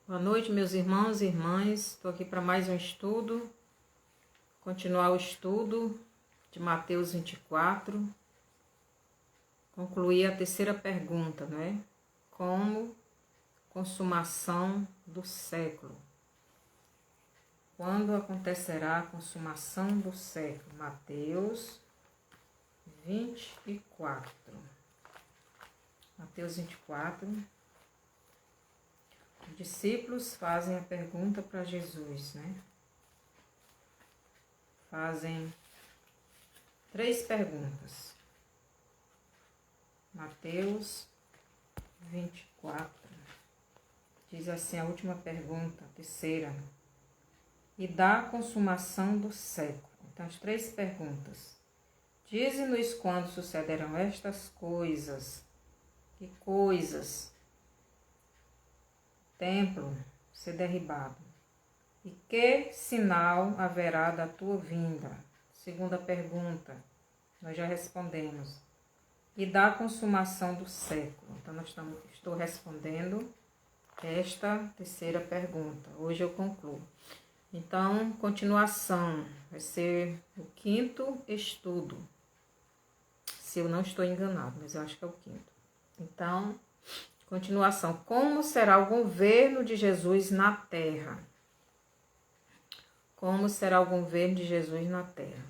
Boa noite, meus irmãos e irmãs. Estou aqui para mais um estudo, continuar o estudo de Mateus 24, concluir a terceira pergunta, né? Como consumação do século. Quando acontecerá a consumação do século? Mateus 24. Mateus 24. Os discípulos fazem a pergunta para Jesus, né? Fazem 3 perguntas. Mateus 24. Diz assim a última pergunta, a terceira. E da consumação do século. Então, as 3 perguntas. Dize-nos quando sucederão estas coisas. Que coisas? Templo ser derribado. E que sinal haverá da tua vinda? Segunda pergunta, nós já respondemos. E da consumação do século. Então, estou respondendo esta terceira pergunta. Hoje eu concluo. Então, continuação, vai ser o 5º estudo. Se eu não estou enganado, mas eu acho que é o 5º. Então, continuação. Como será o governo de Jesus na terra? Como será o governo de Jesus na terra?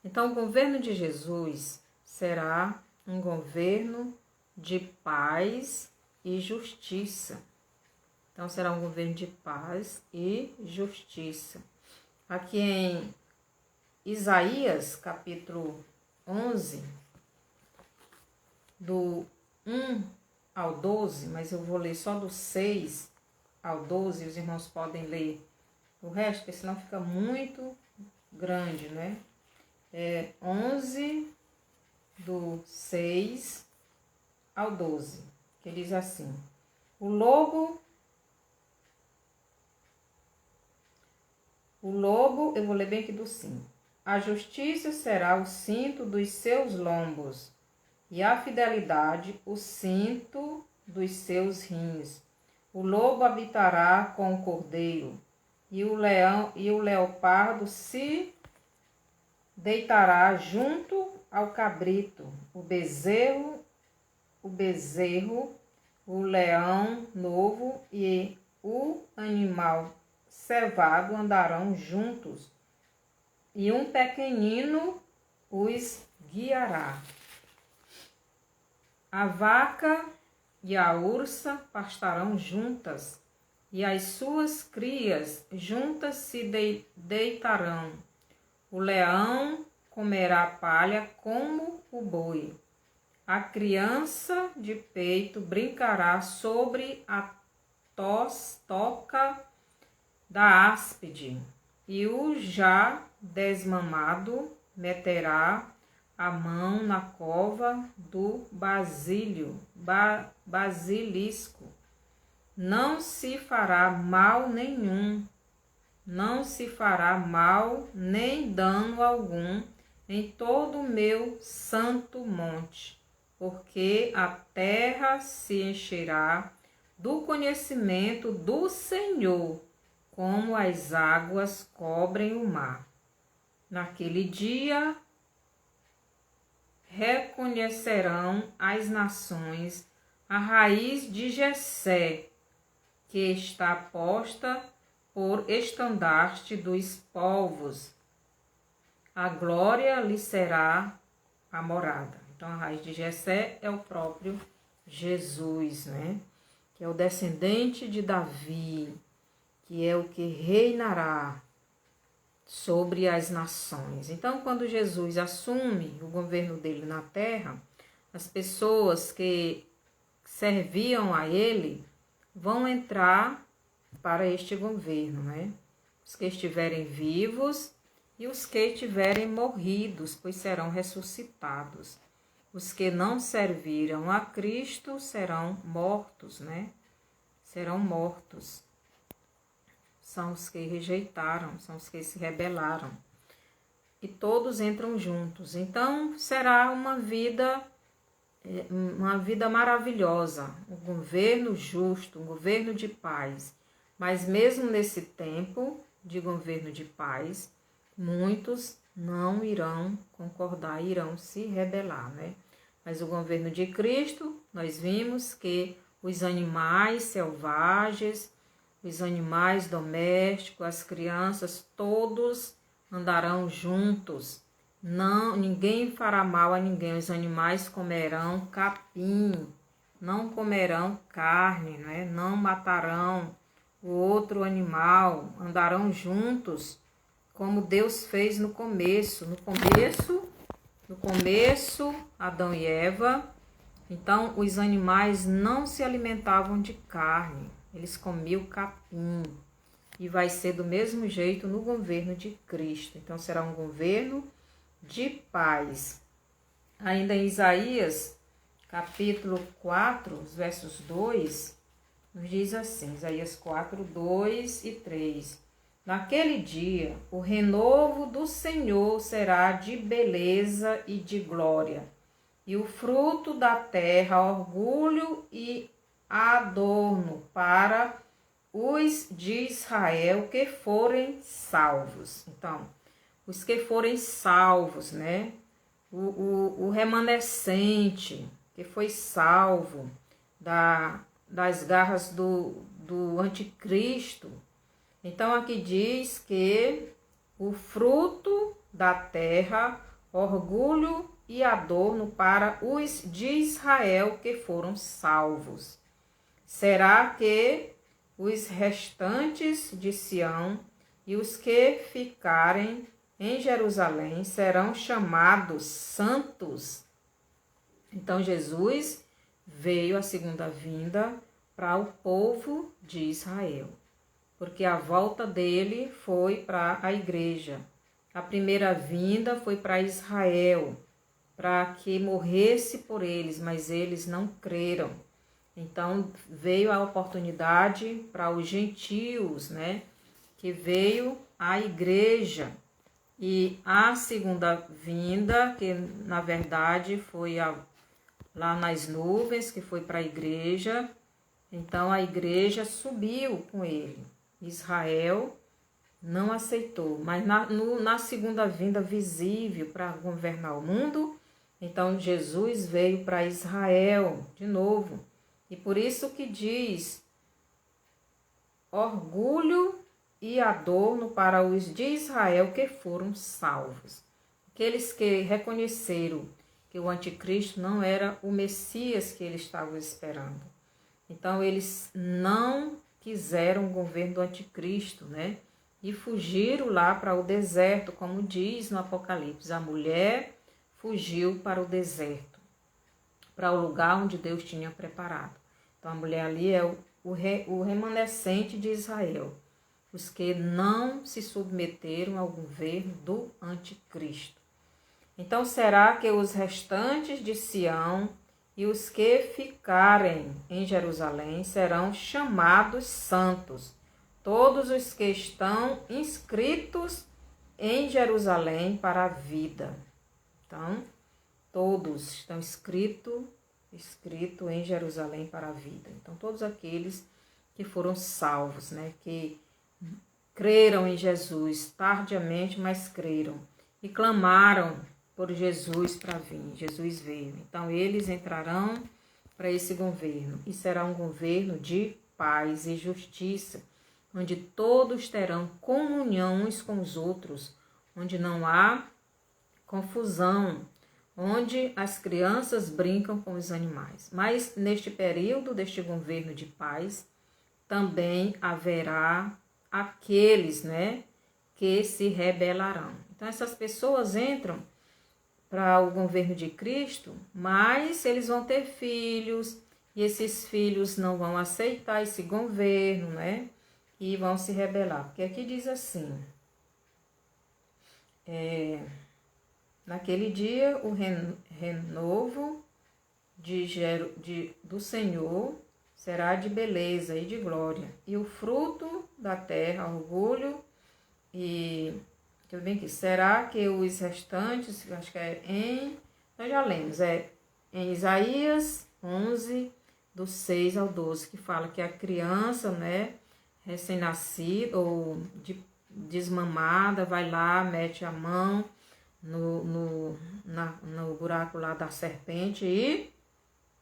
Então, o governo de Jesus será um governo de paz e justiça. Então, será um governo de paz e justiça. Aqui em Isaías, capítulo 11, do 1 ao 12, mas eu vou ler só do 6 ao 12, os irmãos podem ler o resto, porque senão fica muito grande, né? 11, do 6 ao 12, que diz assim: O lobo, eu vou ler bem aqui do 5. A justiça será o cinto dos seus lombos, e a fidelidade o cinto dos seus rins. O lobo habitará com o cordeiro, e o leão e o leopardo se deitará junto ao cabrito. O bezerro, o leão novo e o animal cevado andarão juntos, e um pequenino os guiará. A vaca e a ursa pastarão juntas, e as suas crias juntas se deitarão. O leão comerá palha como o boi. A criança de peito brincará sobre a toca da áspide, e o já desmamado meterá a mão na cova do basilisco. Não se fará mal nenhum, não se fará mal nem dano algum em todo o meu santo monte, porque a terra se encherá do conhecimento do Senhor, como as águas cobrem o mar. Naquele dia reconhecerão as nações a raiz de Jessé, que está posta por estandarte dos povos. A glória lhe será a morada. Então, a raiz de Jessé é o próprio Jesus, né? Que é o descendente de Davi, que é o que reinará sobre as nações. Então, quando Jesus assume o governo dele na terra, as pessoas que serviam a ele vão entrar para este governo, né? Os que estiverem vivos e os que estiverem morridos, pois serão ressuscitados. Os que não serviram a Cristo serão mortos, né? Serão mortos. São os que rejeitaram, são os que se rebelaram. E todos entram juntos. Então, será uma vida uma vida maravilhosa, um governo justo, um governo de paz. Mas mesmo nesse tempo de governo de paz, muitos não irão concordar, irão se rebelar, né? Mas o governo de Cristo, nós vimos que os animais selvagens, os animais domésticos, as crianças, todos andarão juntos. Não, ninguém fará mal a ninguém. Os animais comerão capim, não comerão carne, né? Não matarão o outro animal, andarão juntos, como Deus fez no começo. No começo, Adão e Eva, então os animais não se alimentavam de carne, eles comiam capim. E vai ser do mesmo jeito no governo de Cristo. Então será um governo de paz. Ainda em Isaías, capítulo 4, os versos 2, nos diz assim, Isaías 4, 2 e 3. Naquele dia, o renovo do Senhor será de beleza e de glória, e o fruto da terra, orgulho e adorno para os de Israel que forem salvos. Então, os que forem salvos, né? O remanescente que foi salvo das garras do anticristo. Então, aqui diz que o fruto da terra, orgulho e adorno para os de Israel que foram salvos. Será que os restantes de Sião e os que ficarem em Jerusalém serão chamados santos? Então Jesus veio a segunda vinda para o povo de Israel, porque a volta dele foi para a igreja. A primeira vinda foi para Israel, para que morresse por eles, mas eles não creram. Então veio a oportunidade para os gentios, né? Que veio a igreja. E a segunda vinda, que na verdade foi lá nas nuvens, que foi para a igreja. Então a igreja subiu com ele. Israel não aceitou, mas na segunda vinda visível para governar o mundo, então Jesus veio para Israel de novo. E por isso que diz orgulho e adorno para os de Israel que foram salvos. Aqueles que reconheceram que o anticristo não era o Messias que eles estavam esperando. Então eles não quiseram o governo do anticristo, né? E fugiram lá para o deserto, como diz no Apocalipse. A mulher fugiu para o deserto, para o lugar onde Deus tinha preparado. Então a mulher ali é o remanescente de Israel, os que não se submeteram ao governo do anticristo. Então será que os restantes de Sião e os que ficarem em Jerusalém serão chamados santos, todos os que estão inscritos em Jerusalém para a vida. Então, todos estão escrito em Jerusalém para a vida. Então, todos aqueles que foram salvos, né, que creram em Jesus tardiamente, mas creram e clamaram por Jesus para vir. Jesus veio. Então, eles entrarão para esse governo e será um governo de paz e justiça, onde todos terão comunhão uns com os outros, onde não há confusão, onde as crianças brincam com os animais. Mas neste período deste governo de paz, também haverá aqueles, né, que se rebelarão. Então essas pessoas entram para o governo de Cristo, mas eles vão ter filhos, e esses filhos não vão aceitar esse governo, né? E vão se rebelar. Porque aqui diz assim, naquele dia o renovo do Senhor será de beleza e de glória, e o fruto da terra, orgulho e... Deixa eu ver aqui, será que os restantes, acho que nós já lemos, em Isaías 11, do 6 ao 12, que fala que a criança, né, recém-nascida ou desmamada, vai lá, mete a mão no buraco lá da serpente e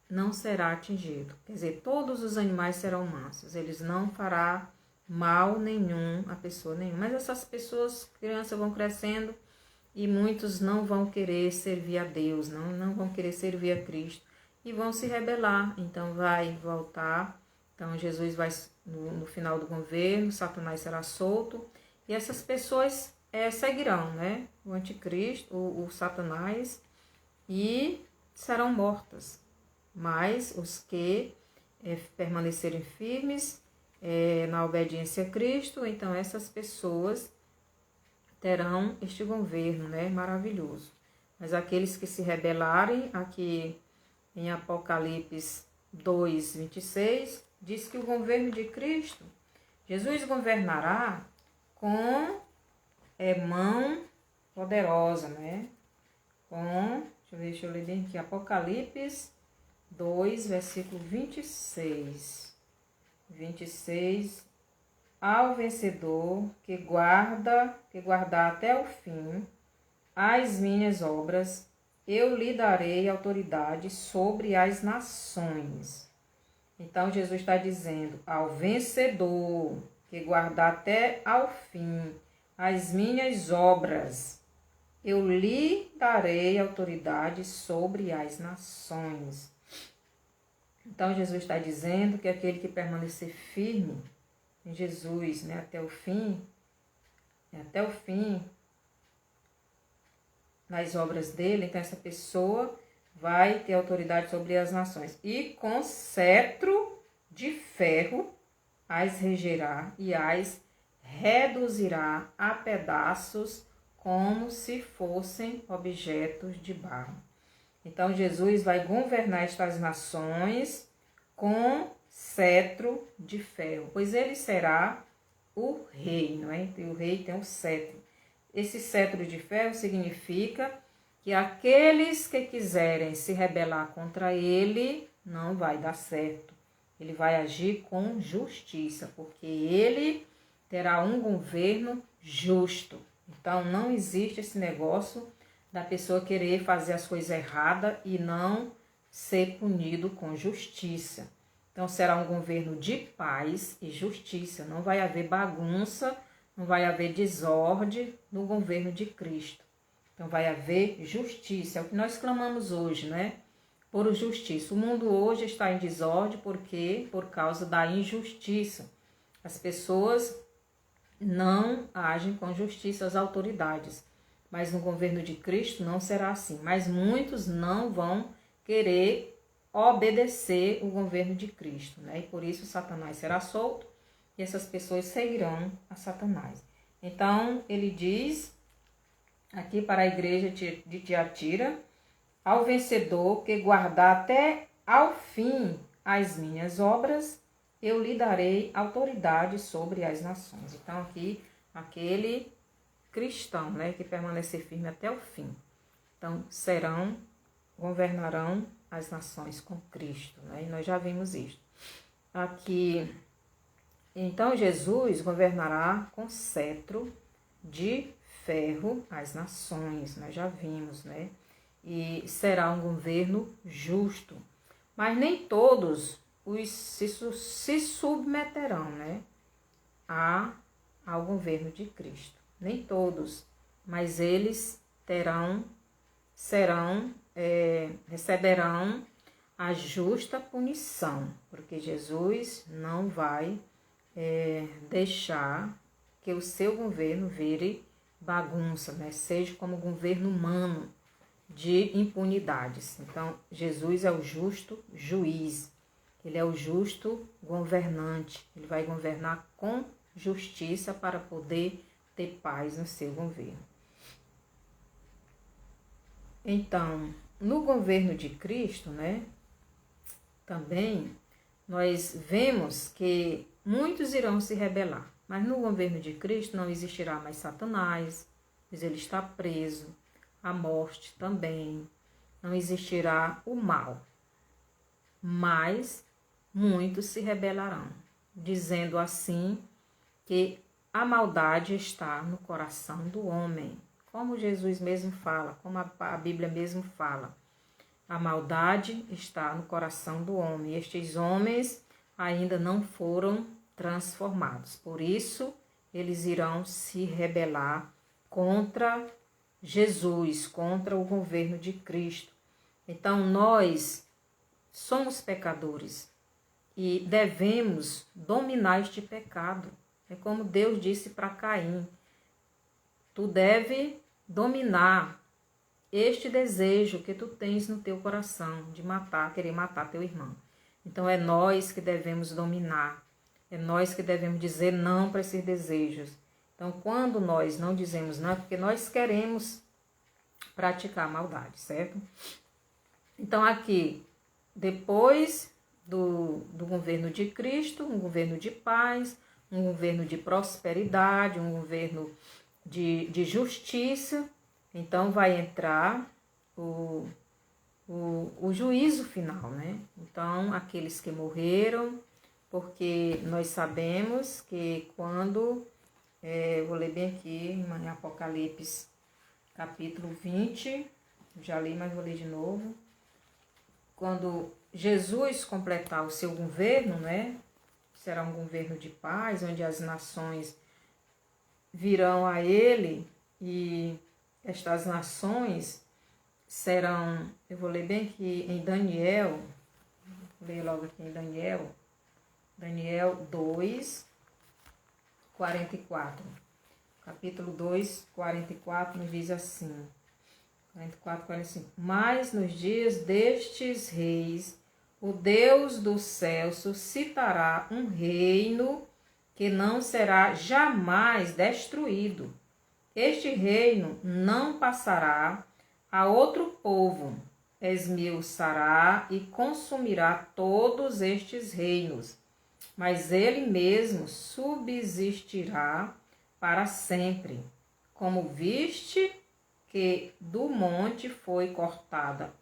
não será atingido. Quer dizer, todos os animais serão mansos, eles não fará mal nenhum a pessoa nenhuma. Mas essas pessoas, crianças, vão crescendo e muitos não vão querer servir a Deus, não vão querer servir a Cristo e vão se rebelar. Então vai voltar. Então Jesus vai no final do governo, Satanás será solto e essas pessoas seguirão, né, o anticristo, o Satanás, e serão mortas. Mas os que permanecerem firmes na obediência a Cristo, então essas pessoas terão este governo, né, maravilhoso. Mas aqueles que se rebelarem, aqui em Apocalipse 2, 26, diz que o governo de Cristo, Jesus governará com mão poderosa, né? Deixa eu ler bem aqui, Apocalipse 2, versículo 26. 26. Ao vencedor que guardar até o fim as minhas obras, eu lhe darei autoridade sobre as nações. Então Jesus está dizendo, ao vencedor que guardar até ao fim as minhas obras, eu lhe darei autoridade sobre as nações. Então Jesus está dizendo que aquele que permanecer firme em Jesus, né, até o fim nas obras dele, então essa pessoa vai ter autoridade sobre as nações. E com cetro de ferro as regerá e as reduzirá a pedaços como se fossem objetos de barro. Então Jesus vai governar estas nações com cetro de ferro, pois ele será o rei, não é? E o rei tem o cetro. Esse cetro de ferro significa que aqueles que quiserem se rebelar contra ele, não vai dar certo. Ele vai agir com justiça, porque ele terá um governo justo. Então, não existe esse negócio da pessoa querer fazer as coisas erradas e não ser punido com justiça. Então, será um governo de paz e justiça. Não vai haver bagunça, não vai haver desordem no governo de Cristo. Então, vai haver justiça. É o que nós clamamos hoje, né? Por justiça. O mundo hoje está em desordem porque por causa da injustiça. As pessoas não agem com justiça, as autoridades. Mas no governo de Cristo não será assim. Mas muitos não vão querer obedecer o governo de Cristo, né? E por isso Satanás será solto e essas pessoas seguirão a Satanás. Então, ele diz aqui para a igreja de Tiatira, ao vencedor que guardar até ao fim as minhas obras, eu lhe darei autoridade sobre as nações. Então, aqui, aquele cristão, né, que permanecer firme até o fim. Então, governarão as nações com Cristo, né? E nós já vimos isso. Aqui, então Jesus governará com cetro de ferro as nações, nós já vimos, né? E será um governo justo. Mas nem todos se submeterão, né, ao governo de Cristo. Nem todos, mas eles receberão a justa punição, porque Jesus não vai deixar que o seu governo vire bagunça, né? Seja como governo humano de impunidades. Então, Jesus é o justo juiz, ele é o justo governante, ele vai governar com justiça para poder ter paz no seu governo. Então, no governo de Cristo, né, também nós vemos que muitos irão se rebelar, mas no governo de Cristo não existirá mais Satanás, pois ele está preso, a morte também, não existirá o mal, mas muitos se rebelarão, dizendo assim que a maldade está no coração do homem, como Jesus mesmo fala, como a Bíblia mesmo fala. A maldade está no coração do homem. Estes homens ainda não foram transformados. Por isso, eles irão se rebelar contra Jesus, contra o governo de Cristo. Então, nós somos pecadores e devemos dominar este pecado. É como Deus disse para Caim: tu deve dominar este desejo que tu tens no teu coração de matar, querer matar teu irmão. Então é nós que devemos dominar, é nós que devemos dizer não para esses desejos. Então quando nós não dizemos não, é porque nós queremos praticar a maldade, certo? Então aqui, depois do governo de Cristo, um governo de paz, um governo de prosperidade, um governo de justiça, então vai entrar o juízo final, né? Então, aqueles que morreram, porque nós sabemos que quando, vou ler bem aqui, em Apocalipse, capítulo 20, já li, mas vou ler de novo. Quando Jesus completar o seu governo, né? Será um governo de paz, onde as nações virão a ele e estas nações serão, eu vou ler bem aqui em Daniel, vou ler logo aqui em Daniel 2, 44. Capítulo 2, 44 nos diz assim, 44, 45. Mas nos dias destes reis, o Deus do céu suscitará um reino que não será jamais destruído. Este reino não passará a outro povo, esmiuçará e consumirá todos estes reinos, mas ele mesmo subsistirá para sempre. Como viste que do monte foi cortada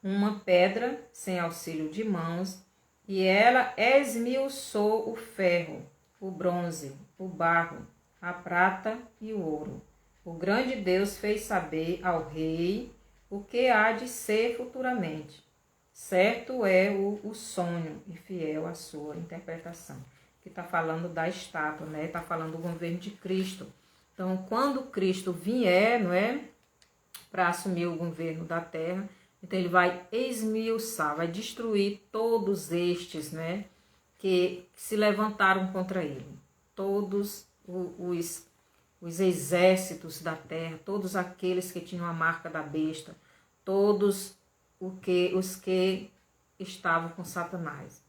uma pedra sem auxílio de mãos, e ela esmiuçou o ferro, o bronze, o barro, a prata e o ouro. O grande Deus fez saber ao rei o que há de ser futuramente. Certo é o sonho e fiel a sua interpretação. Que está falando da estátua, né? Está falando do governo de Cristo. Então, quando Cristo vier, não é? Para assumir o governo da terra, então ele vai esmiuçar, vai destruir todos estes, né? Que se levantaram contra ele. Todos os exércitos da terra, todos aqueles que tinham a marca da besta, todos os que estavam com Satanás.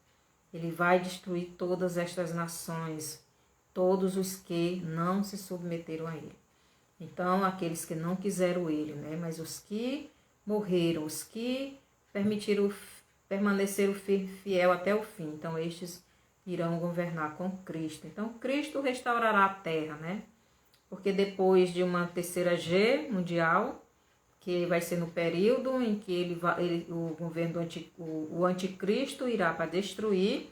Ele vai destruir todas estas nações, todos os que não se submeteram a ele. Então, aqueles que não quiseram ele, né? Mas os que morreram, os que permaneceram fiel até o fim, então estes irão governar com Cristo. Então, Cristo restaurará a terra, né? Porque depois de uma terceira G mundial, que vai ser no período em que o governo o anticristo irá para destruir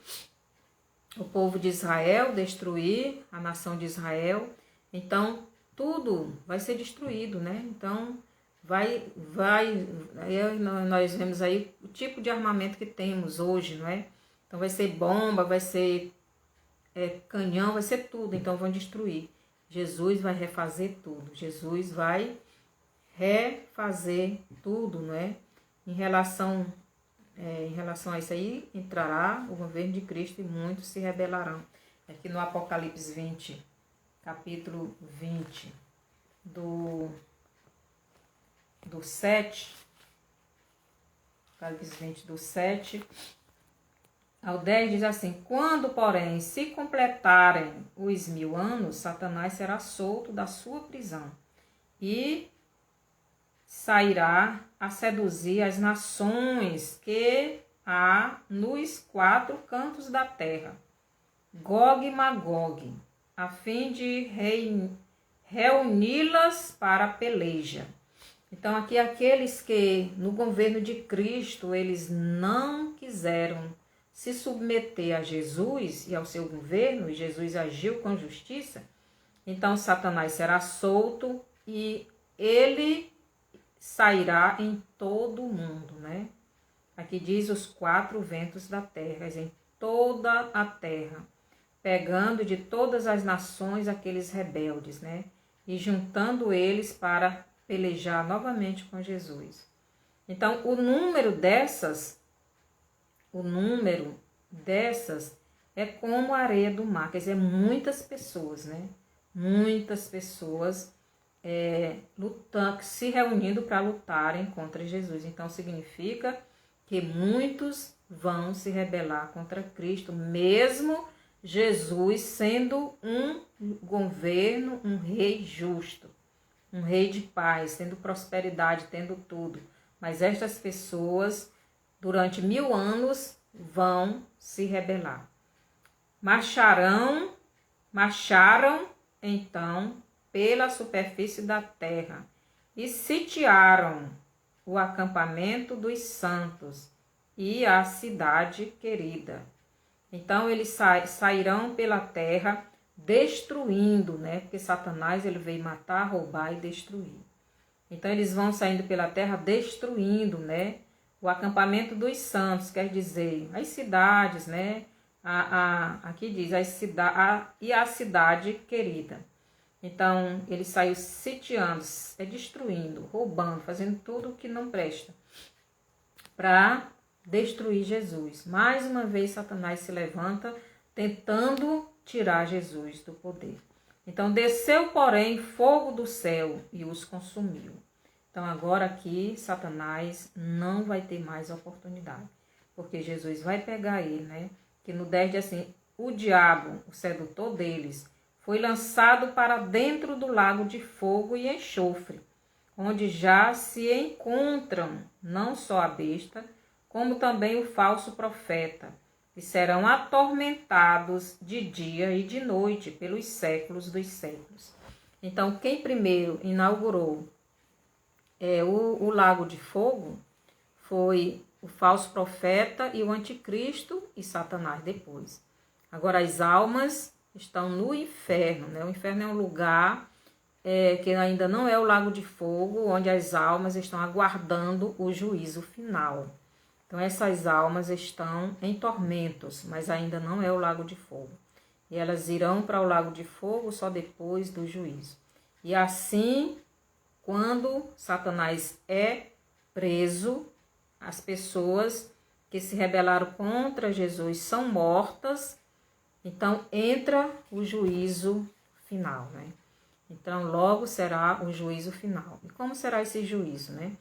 o povo de Israel, destruir a nação de Israel. Então, tudo vai ser destruído, né? Então, nós vemos aí o tipo de armamento que temos hoje, não é? Então, vai ser bomba, vai ser canhão, vai ser tudo. Então, vão destruir. Jesus vai refazer tudo. Jesus vai refazer tudo, não é? Em relação a isso aí, entrará o governo de Cristo e muitos se rebelarão. Aqui no Apocalipse 20, capítulo 20, do 7, Apocalipse 20, do 7 ao 10, diz assim: quando, porém, se completarem os 1000 anos, Satanás será solto da sua prisão e sairá a seduzir as nações que há nos 4 cantos da terra, Gog e Magog, a fim de reuni-las para a peleja. Então, aqui aqueles que no governo de Cristo, eles não quiseram se submeter a Jesus e ao seu governo, e Jesus agiu com justiça, então Satanás será solto e ele sairá em todo o mundo, né? Aqui diz os 4 ventos da terra, em toda a terra, pegando de todas as nações aqueles rebeldes, né? E juntando eles para pelejar novamente com Jesus. Então, o número dessas é como a areia do mar, quer dizer, muitas pessoas, né? Muitas pessoas lutando, se reunindo para lutarem contra Jesus. Então, significa que muitos vão se rebelar contra Cristo, mesmo Jesus sendo um governo, um rei justo, um rei de paz, tendo prosperidade, tendo tudo. Mas estas pessoas, durante 1000 anos, vão se rebelar. Marcharam, então, pela superfície da terra e sitiaram o acampamento dos santos e a cidade querida. Então, eles sairão pela terra destruindo, né? Porque Satanás ele veio matar, roubar e destruir. Então, eles vão saindo pela terra destruindo, né? O acampamento dos santos, quer dizer, as cidades, né? Aqui diz, e a cidade querida. Então, ele saiu sitiando, destruindo, roubando, fazendo tudo o que não presta para destruir Jesus. Mais uma vez, Satanás se levanta tentando tirar Jesus do poder. Então, desceu, porém, fogo do céu e os consumiu. Então, agora aqui, Satanás não vai ter mais oportunidade, porque Jesus vai pegar ele, né? Que no 10 diz assim, o diabo, o sedutor deles, foi lançado para dentro do lago de fogo e enxofre, onde já se encontram não só a besta, como também o falso profeta, e serão atormentados de dia e de noite pelos séculos dos séculos. Então, quem primeiro inaugurou o lago de fogo foi o falso profeta e o anticristo e Satanás depois. Agora, as almas estão no inferno, né? O inferno é um lugar que ainda não é o lago de fogo, onde as almas estão aguardando o juízo final. Então, essas almas estão em tormentos, mas ainda não é o lago de fogo. E elas irão para o lago de fogo só depois do juízo. E assim, quando Satanás é preso, as pessoas que se rebelaram contra Jesus são mortas, então entra o juízo final, né? Então, logo será o juízo final. E como será esse juízo, né?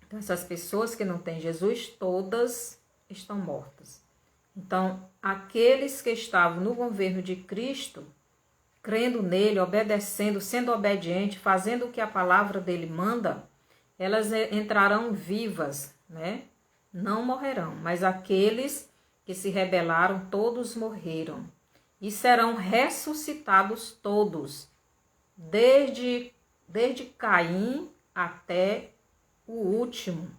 Então, essas pessoas que não têm Jesus, todas estão mortas. Então, aqueles que estavam no governo de Cristo, crendo nele, obedecendo, sendo obediente, fazendo o que a palavra dele manda, elas entrarão vivas, né? Não morrerão, mas aqueles que se rebelaram, todos morreram. E serão ressuscitados todos, desde Caim até o último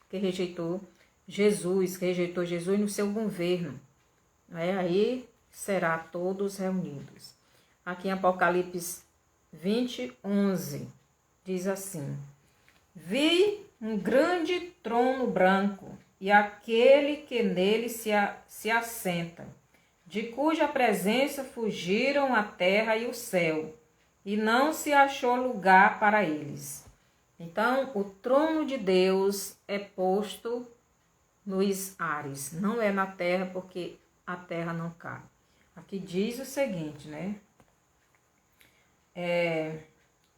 que rejeitou Jesus no seu governo. Aí será todos reunidos. Aqui em Apocalipse 20, 11, diz assim: vi um grande trono branco e aquele que nele se assenta, de cuja presença fugiram a terra e o céu, e não se achou lugar para eles. Então, o trono de Deus é posto nos ares, não é na terra, porque a terra não cabe. Aqui diz o seguinte, né?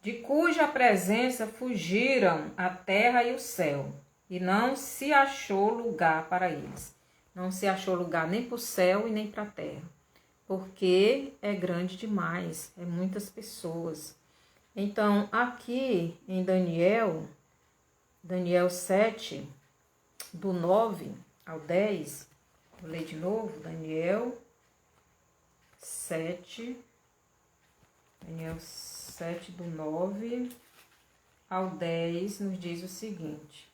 De cuja presença fugiram a terra e o céu, e não se achou lugar para eles. Não se achou lugar nem para o céu e nem para a terra, porque é grande demais, é muitas pessoas. Então, aqui em Daniel 7, do 9 ao 10, vou ler de novo, Daniel 7, do 9 ao 10 nos diz o seguinte: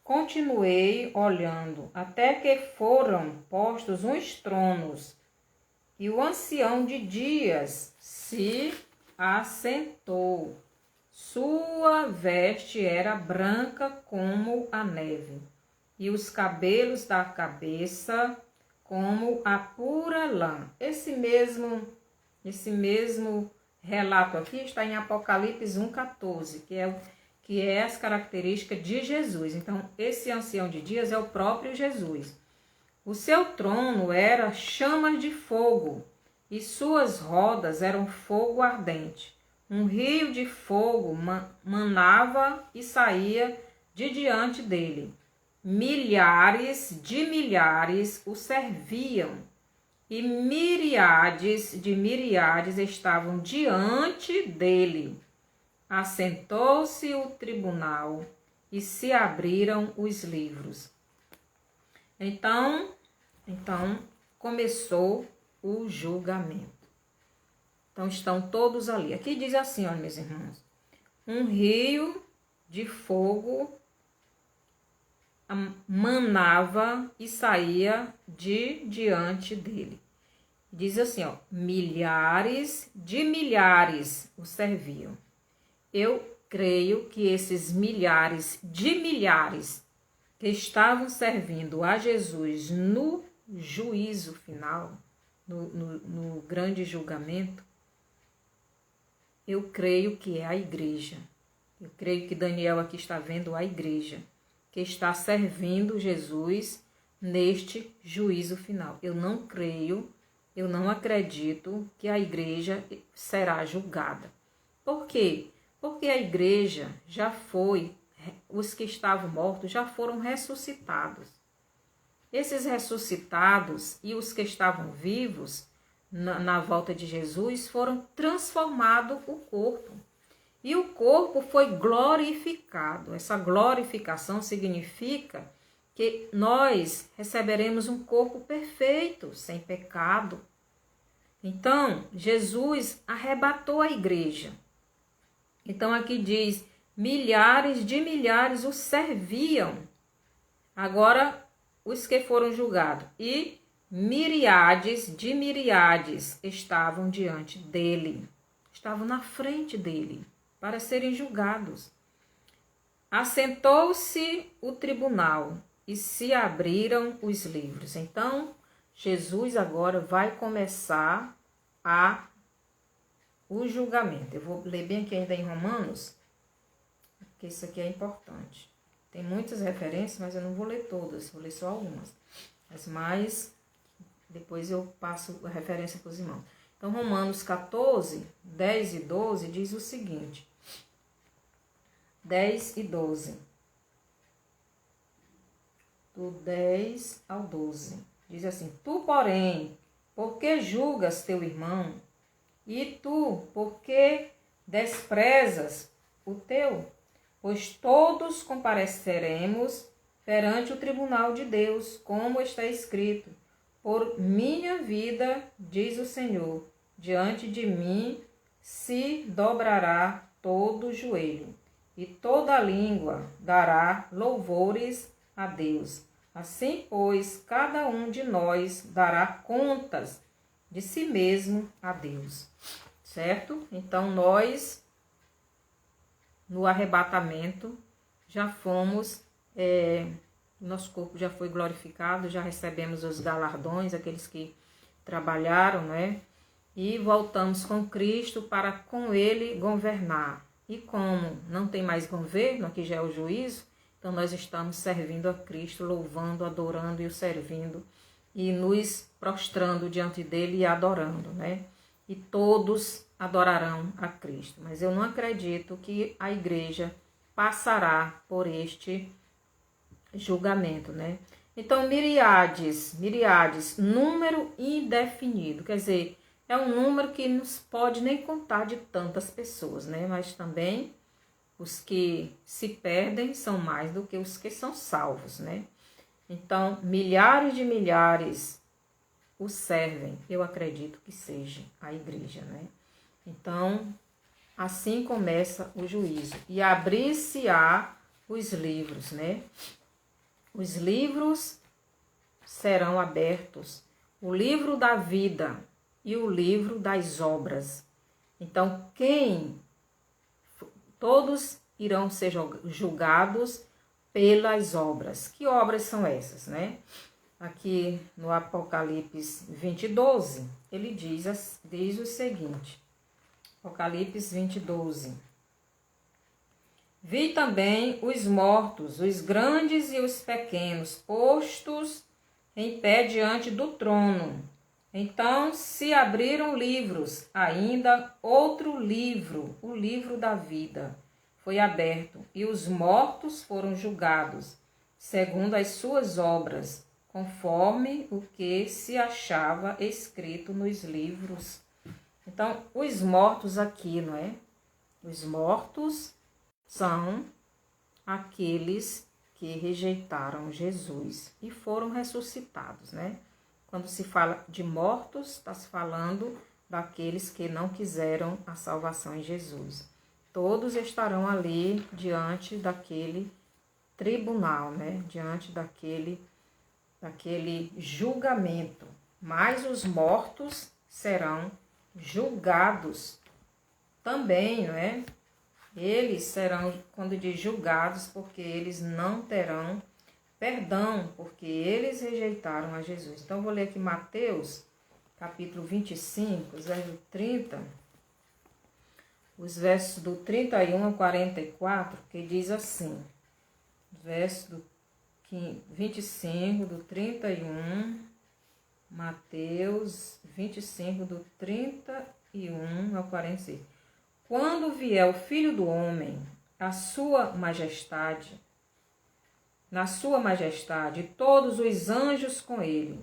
continuei olhando até que foram postos uns tronos, e o ancião de dias se assentou. Sua veste era branca como a neve, e os cabelos da cabeça como a pura lã. Esse mesmo relato aqui está em Apocalipse 1,14, que é as características de Jesus. Então, esse ancião de dias é o próprio Jesus. O seu trono era chamas de fogo, e suas rodas eram fogo ardente. Um rio de fogo manava e saía de diante dele. Milhares de milhares o serviam, e miríades de miríades estavam diante dele. Assentou-se o tribunal e se abriram os livros. Então começou o julgamento. Então estão todos ali. Aqui diz assim, olha, meus irmãos: um rio de fogo manava e saía de diante dele. Diz assim, ó: milhares de milhares o serviam. Eu creio que esses milhares de milhares que estavam servindo a Jesus no juízo final, no grande julgamento, eu creio que é a igreja. Eu creio que Daniel aqui está vendo a igreja que está servindo Jesus neste juízo final. Eu não creio, eu não acredito que a igreja será julgada. Por quê? Porque a igreja já foi, os que estavam mortos já foram ressuscitados. Esses ressuscitados e os que estavam vivos na volta de Jesus foram transformados o corpo. E o corpo foi glorificado. Essa glorificação significa que nós receberemos um corpo perfeito, sem pecado. Então, Jesus arrebatou a igreja. Então, aqui diz: milhares de milhares o serviam. Agora, os que foram julgados. E miríades de miríades estavam diante dele. Estavam na frente dele para serem julgados. Assentou-se o tribunal e se abriram os livros. Então, Jesus agora vai começar o julgamento. Eu vou ler bem aqui ainda em Romanos, porque isso aqui é importante. Tem muitas referências, mas eu não vou ler todas, vou ler só algumas. Mas depois eu passo a referência para os irmãos. Então, Romanos 14, 10 e 12 diz o seguinte: 10 e 12. Do 10 ao 12. Diz assim: tu, porém, por que julgas teu irmão? E tu, por que desprezas o teu? Pois todos compareceremos perante o tribunal de Deus, como está escrito: por minha vida, diz o Senhor, diante de mim se dobrará todo o joelho, e toda língua dará louvores a Deus. Assim, pois, cada um de nós dará contas de si mesmo a Deus. Certo? Então, nós, no arrebatamento, já fomos, nosso corpo já foi glorificado, já recebemos os galardões, aqueles que trabalharam, né? E voltamos com Cristo para com Ele governar. E como não tem mais governo, aqui já é o juízo, então nós estamos servindo a Cristo, louvando, adorando e o servindo, e nos prostrando diante dele e adorando, né? E todos adorarão a Cristo. Mas eu não acredito que a igreja passará por este julgamento, né? Então, miríades, número indefinido, quer dizer, é um número que não se pode nem contar de tantas pessoas, né? Mas também os que se perdem são mais do que os que são salvos, né? Então, milhares de milhares o servem, eu acredito que seja a igreja, né? Então, assim começa o juízo. E abrir-se-á os livros, né? Os livros serão abertos. O livro da vida e o livro das obras. Então, todos irão ser julgados pelas obras. Que obras são essas, né? Aqui no Apocalipse 20:12, ele diz o seguinte. Apocalipse 20:12. Vi também os mortos, os grandes e os pequenos, postos em pé diante do trono. Então se abriram livros, ainda outro livro, o livro da vida, foi aberto, e os mortos foram julgados, segundo as suas obras, conforme o que se achava escrito nos livros. Então, os mortos aqui, não é? Os mortos são aqueles que rejeitaram Jesus e foram ressuscitados, né? Quando se fala de mortos, está se falando daqueles que não quiseram a salvação em Jesus. Todos estarão ali diante daquele tribunal, né? Diante daquele julgamento. Mas os mortos serão julgados também, não é? Eles serão, quando diz julgados, porque eles não terão perdão, porque eles rejeitaram a Jesus. Então, vou ler aqui Mateus, capítulo 25, verso 30, os versos do 31 ao 44, que diz assim, verso do 25, do 31, Mateus 25, do 31 ao 46. Quando vier o Filho do Homem, na sua majestade, e todos os anjos com ele,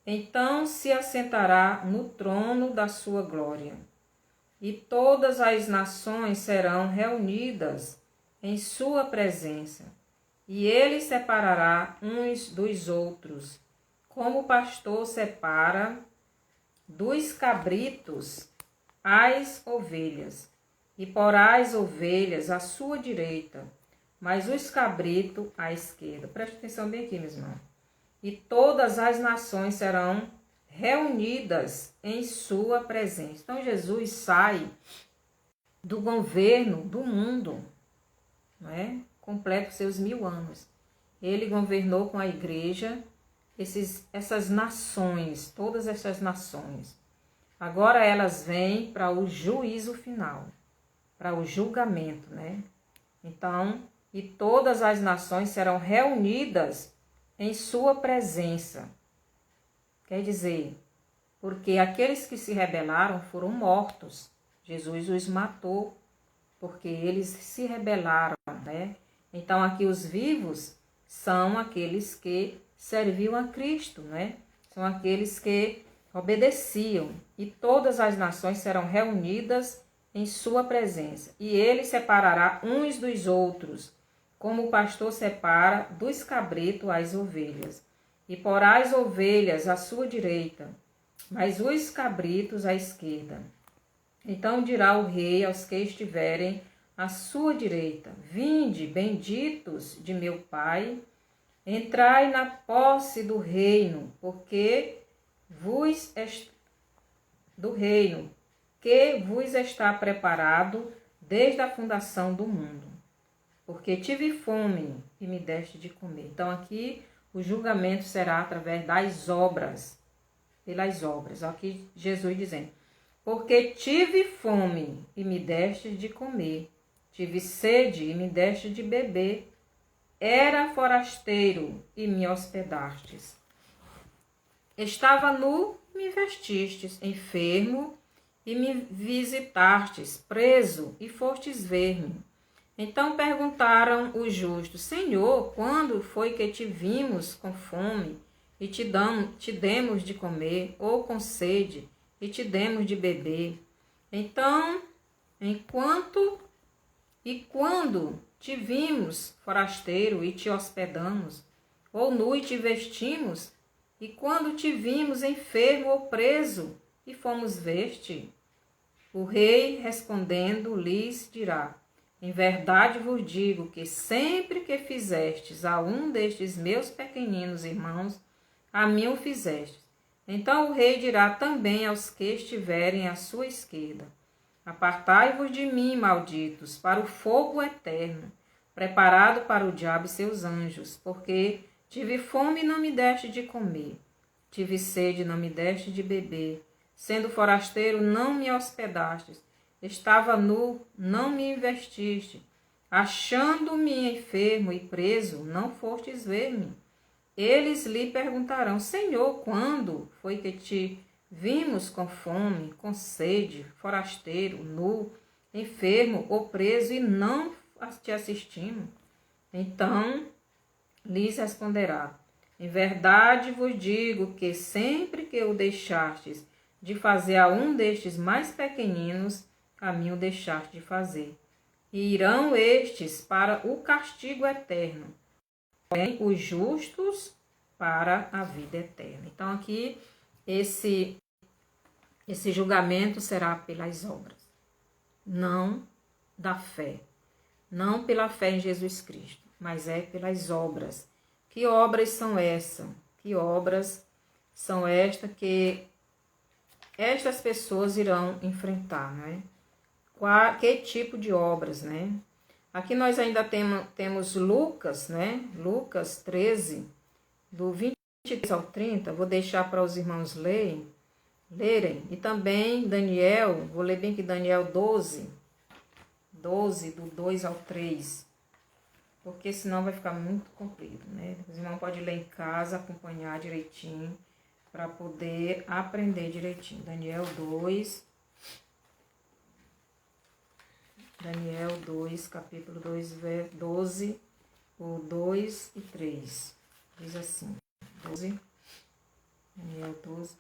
então se assentará no trono da sua glória, e todas as nações serão reunidas em sua presença, e ele separará uns dos outros, como o pastor separa dos cabritos as ovelhas, e porá as ovelhas à sua direita, mas os cabritos à esquerda. Preste atenção bem aqui, meus irmãos. E todas as nações serão reunidas em sua presença. Então, Jesus sai do governo do mundo, não é? Completa os seus 1000 anos. Ele governou com a igreja essas nações, todas essas nações. Agora elas vêm para o juízo final, para o julgamento, né? Então, e todas as nações serão reunidas em sua presença. Quer dizer, porque aqueles que se rebelaram foram mortos. Jesus os matou, porque eles se rebelaram, né? Então, aqui os vivos são aqueles que serviam a Cristo, né? São aqueles que obedeciam, e todas as nações serão reunidas em sua presença. E ele separará uns dos outros, como o pastor separa dos cabritos as ovelhas. E porá as ovelhas à sua direita, mas os cabritos à esquerda. Então dirá o rei aos que estiverem à sua direita: vinde, benditos de meu Pai, entrai na posse do reino, que vos está preparado desde a fundação do mundo. Porque tive fome e me deste de comer. Então aqui o julgamento será através das obras, pelas obras. Aqui Jesus dizendo: porque tive fome e me deste de comer, tive sede e me deste de beber, era forasteiro e me hospedastes, estava nu, me vestistes, enfermo e me visitastes, preso e fostes ver-me. Então perguntaram os justos: Senhor, quando foi que te vimos com fome e te demos de comer, ou com sede e te demos de beber? Então, quando te vimos forasteiro e te hospedamos, ou nu e te vestimos? E quando te vimos enfermo ou preso e fomos ver-te? O rei, respondendo, lhes dirá: em verdade vos digo que sempre que fizestes a um destes meus pequeninos irmãos, a mim o fizestes. Então o rei dirá também aos que estiverem à sua esquerda: apartai-vos de mim, malditos, para o fogo eterno, preparado para o diabo e seus anjos, porque tive fome e não me deste de comer, tive sede e não me deste de beber, sendo forasteiro não me hospedastes, estava nu, não me vestiste, achando-me enfermo e preso, não fostes ver-me. Eles lhe perguntarão: Senhor, quando foi que te vimos com fome, com sede, forasteiro, nu, enfermo ou preso, e não te assistimos? Então lhes responderá: em verdade vos digo que sempre que o deixastes de fazer a um destes mais pequeninos, a mim o deixaste de fazer. E irão estes para o castigo eterno, porém os justos para a vida eterna. Então aqui esse julgamento será pelas obras, não da fé, não pela fé em Jesus Cristo, mas é pelas obras. Que obras são essas? Que obras são estas que estas pessoas irão enfrentar, né? Que tipo de obras, né? Aqui nós ainda temos Lucas, né? Lucas 13, do 23 ao 30. Vou deixar para os irmãos lerem. E também Daniel, vou ler bem aqui Daniel 12, do 2 ao 3. Porque senão vai ficar muito comprido, né? Os irmãos podem ler em casa, acompanhar direitinho, para poder aprender direitinho. Daniel 2, capítulo 2, 12, o 2 e 3. Diz assim, Daniel 12,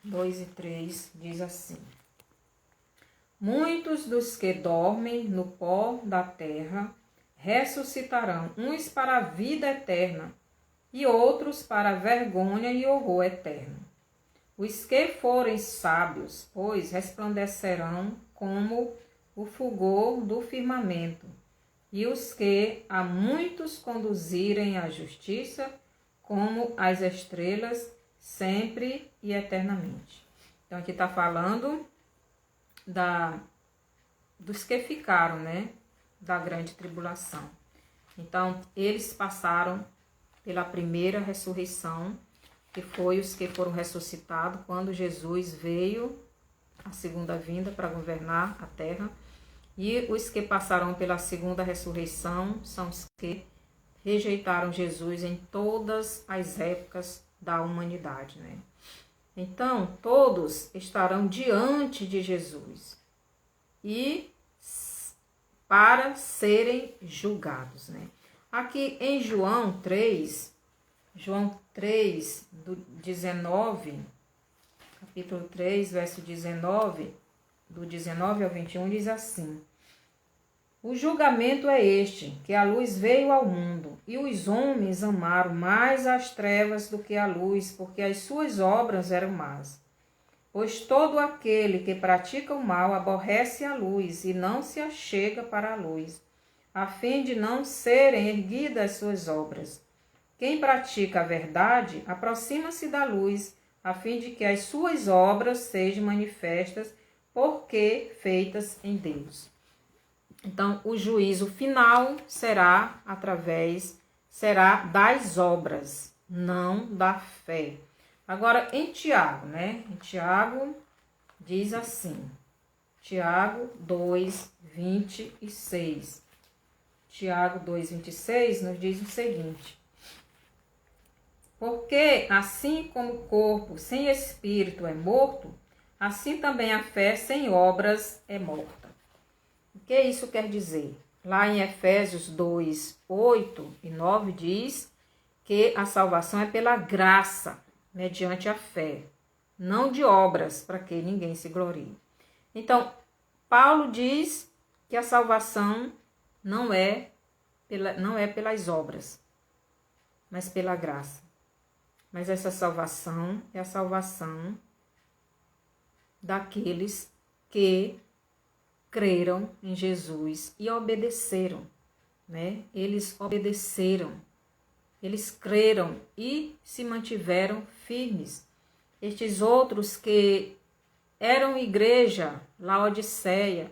2 e 3, diz assim: muitos dos que dormem no pó da terra ressuscitarão, uns para a vida eterna e outros para a vergonha e horror eterno. Os que forem sábios, pois, resplandecerão como o fulgor do firmamento, e os que a muitos conduzirem à justiça, como as estrelas, sempre e eternamente. Então, aqui está falando dos que ficaram, né, da grande tribulação. Então, eles passaram pela primeira ressurreição, que foi os que foram ressuscitados quando Jesus veio a segunda vinda para governar a terra. E os que passaram pela segunda ressurreição são os que rejeitaram Jesus em todas as épocas da humanidade, né? Então, todos estarão diante de Jesus e para serem julgados, né? Aqui em João 3, do 19, capítulo 3, verso 19, do 19 ao 21, diz assim: o julgamento é este, que a luz veio ao mundo, e os homens amaram mais as trevas do que a luz, porque as suas obras eram más. Pois todo aquele que pratica o mal aborrece a luz e não se achega para a luz, a fim de não serem erguidas as suas obras. Quem pratica a verdade aproxima-se da luz, a fim de que as suas obras sejam manifestas, porque feitas em Deus. Então, o juízo final será das obras, não da fé. Agora, em Tiago, né? Em Tiago diz assim, Tiago 2, 26. Tiago 2, 26 nos diz o seguinte: porque assim como o corpo sem espírito é morto, assim também a fé sem obras é morta. O que isso quer dizer? Lá em Efésios 2, 8 e 9 diz que a salvação é pela graça, mediante a fé, não de obras, para que ninguém se glorie. Então, Paulo diz que a salvação não é pelas obras, mas pela graça. Mas essa salvação é a salvação daqueles que creram em Jesus e obedeceram, né? Eles obedeceram, eles creram e se mantiveram firmes. Estes outros que eram igreja, Laodiceia,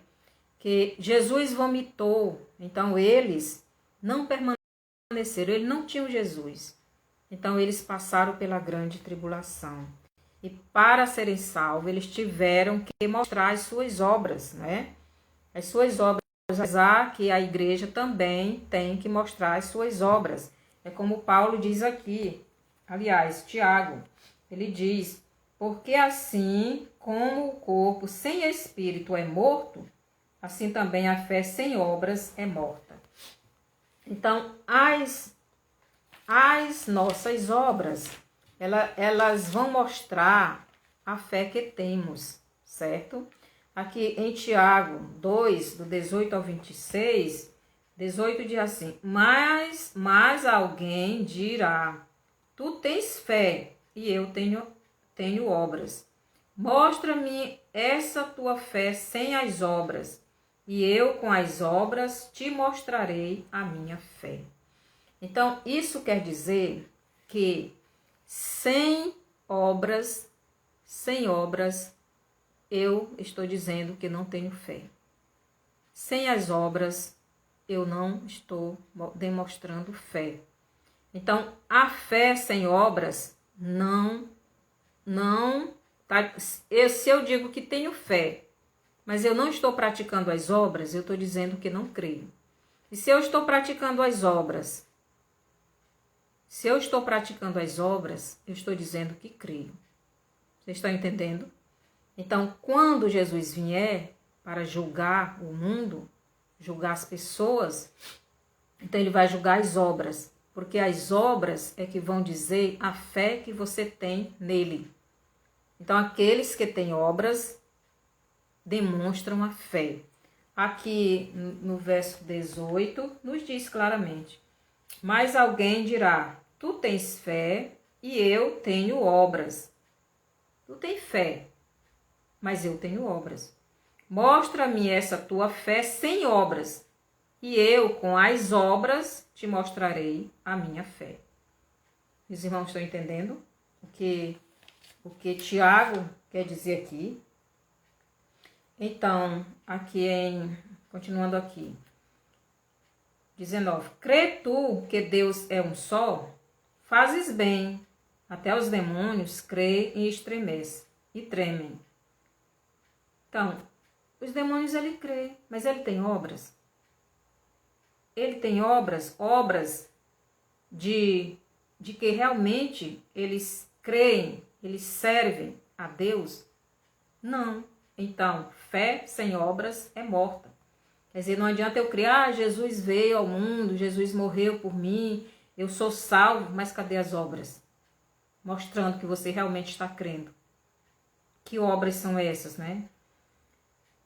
que Jesus vomitou, então eles não permaneceram, eles não tinham Jesus. Então eles passaram pela grande tribulação. E para serem salvos, eles tiveram que mostrar as suas obras, né? As suas obras, apesar que a igreja também tem que mostrar as suas obras. É como Paulo diz aqui, aliás, Tiago, ele diz, porque assim como o corpo sem espírito é morto, assim também a fé sem obras é morta. Então, as nossas obras, elas vão mostrar a fé que temos, certo? Aqui em Tiago 2, do 18 ao 26, 18 diz assim, mas alguém dirá, tu tens fé e eu tenho obras. Mostra-me essa tua fé sem as obras, e eu com as obras te mostrarei a minha fé. Então, isso quer dizer que sem obras, eu estou dizendo que não tenho fé. Sem as obras, eu não estou demonstrando fé. Então, a fé sem obras tá, se eu digo que tenho fé, mas eu não estou praticando as obras, eu estou dizendo que não creio. E se eu estou praticando as obras, eu estou dizendo que creio. Vocês estão entendendo? Então, quando Jesus vier para julgar o mundo, julgar as pessoas, então ele vai julgar as obras, porque as obras é que vão dizer a fé que você tem nele. Então, aqueles que têm obras demonstram a fé. Aqui no verso 18 nos diz claramente, mas alguém dirá, tu tens fé e eu tenho obras. Tu tens fé, mas eu tenho obras. Mostra-me essa tua fé sem obras, e eu com as obras te mostrarei a minha fé. Os irmãos estão entendendo o que Tiago quer dizer aqui? Então, continuando aqui, 19. Crê tu que Deus é um só? Fazes bem. Até os demônios creem e estremecem e tremem. Então, os demônios ele crê, mas ele tem obras. Ele tem obras de que realmente eles creem, eles servem a Deus? Não. Então, fé sem obras é morta. Quer dizer, não adianta eu criar, Jesus veio ao mundo, Jesus morreu por mim, eu sou salvo, mas cadê as obras? Mostrando que você realmente está crendo. Que obras são essas, né?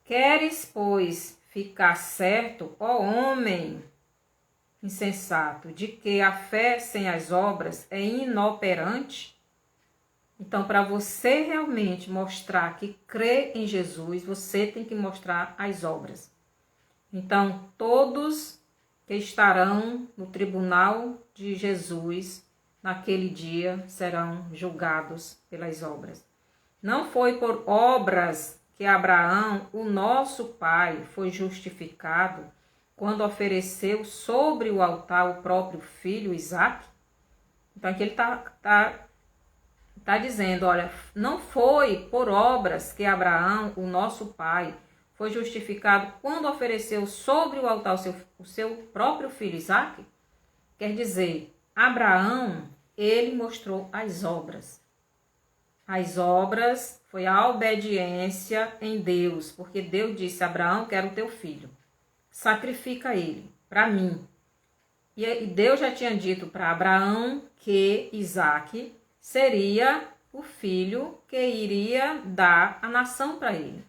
Queres, pois, ficar certo, ó homem insensato, de que a fé sem as obras é inoperante? Então, para você realmente mostrar que crê em Jesus, você tem que mostrar as obras. Então, todos que estarão no tribunal de Jesus, naquele dia, serão julgados pelas obras. Não foi por obras que Abraão, o nosso pai, foi justificado quando ofereceu sobre o altar o próprio filho Isaque? Então, aqui ele está dizendo, olha, não foi por obras que Abraão, o nosso pai, foi justificado quando ofereceu sobre o altar o seu próprio filho Isaque? Quer dizer, Abraão, ele mostrou as obras. As obras foi a obediência em Deus, porque Deus disse, Abraão, quero o teu filho, sacrifica ele para mim. E Deus já tinha dito para Abraão que Isaque seria o filho que iria dar a nação para ele.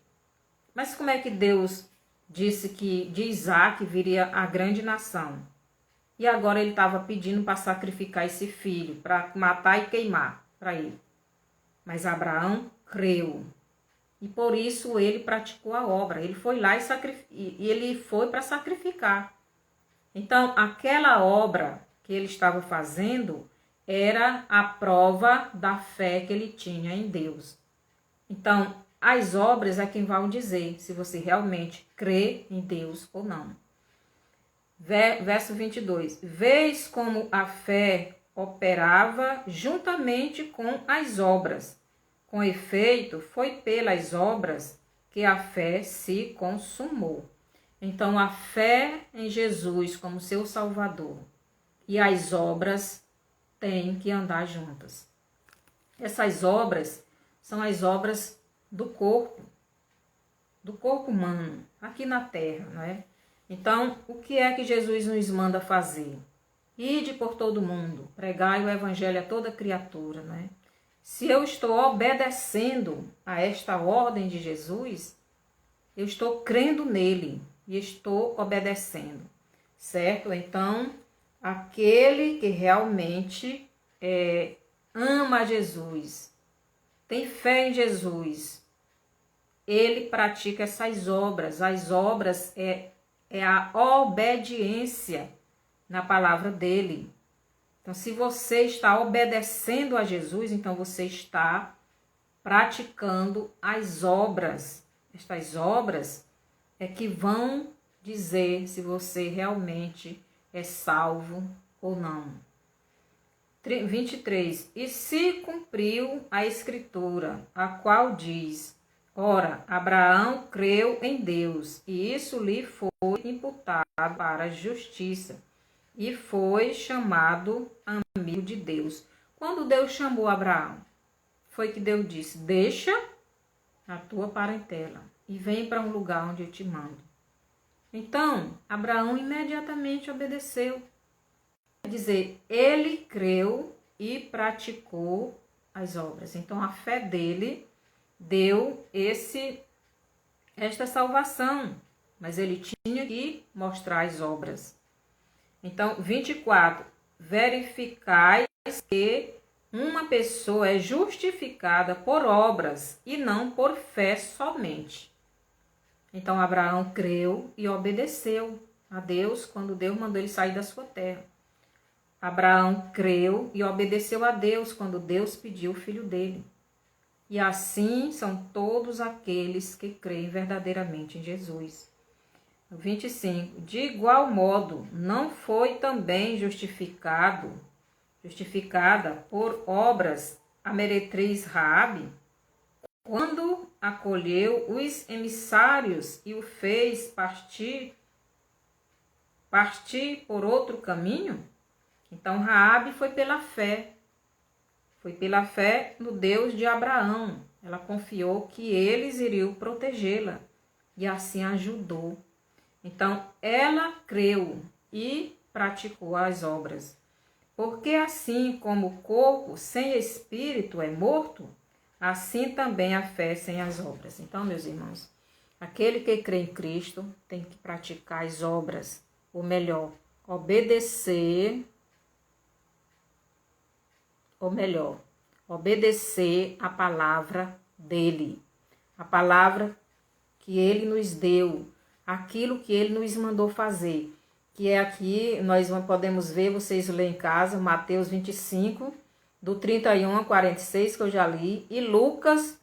Mas como é que Deus disse que de Isaque viria a grande nação? E agora ele estava pedindo para sacrificar esse filho, para matar e queimar para ele. Mas Abraão creu. E por isso ele praticou a obra. Ele foi lá e ele foi para sacrificar. Então, aquela obra que ele estava fazendo era a prova da fé que ele tinha em Deus. Então, as obras é quem vão dizer se você realmente crê em Deus ou não. Verso 22. Vês como a fé operava juntamente com as obras. Com efeito, foi pelas obras que a fé se consumou. Então, a fé em Jesus como seu Salvador e as obras têm que andar juntas. Essas obras são as obras do corpo humano, aqui na terra, não é? Então, o que é que Jesus nos manda fazer? Ide por todo mundo, pregai o evangelho a toda criatura, não é? Se eu estou obedecendo a esta ordem de Jesus, eu estou crendo nele e estou obedecendo, certo? Então, aquele que realmente ama Jesus, tem fé em Jesus, ele pratica essas obras. As obras é a obediência na palavra dele. Então, se você está obedecendo a Jesus, então você está praticando as obras. Estas obras é que vão dizer se você realmente é salvo ou não. 23. E se cumpriu a escritura, a qual diz: ora, Abraão creu em Deus, e isso lhe foi imputado para a justiça, e foi chamado amigo de Deus. Quando Deus chamou Abraão, foi que Deus disse: deixa a tua parentela e vem para um lugar onde eu te mando. Então, Abraão imediatamente obedeceu. Quer dizer, ele creu e praticou as obras. Então, a fé dele deu esta salvação, mas ele tinha que mostrar as obras. Então, 24. Verificai que uma pessoa é justificada por obras e não por fé somente. Então, Abraão creu e obedeceu a Deus quando Deus mandou ele sair da sua terra. Abraão creu e obedeceu a Deus quando Deus pediu o filho dele. E assim são todos aqueles que creem verdadeiramente em Jesus. 25. De igual modo, não foi também justificada por obras a meretriz Raabe, quando acolheu os emissários e o fez partir por outro caminho? Então, Raabe foi pela fé no Deus de Abraão. Ela confiou que eles iriam protegê-la e assim ajudou. Então, ela creu e praticou as obras. Porque assim como o corpo sem espírito é morto, assim também a fé sem as obras. Então, meus irmãos, aquele que crê em Cristo tem que praticar as obras, ou melhor, obedecer a palavra dele, a palavra que ele nos deu, aquilo que ele nos mandou fazer, que é aqui, nós podemos ver, vocês lerem em casa, Mateus 25, do 31 a 46, que eu já li, e Lucas,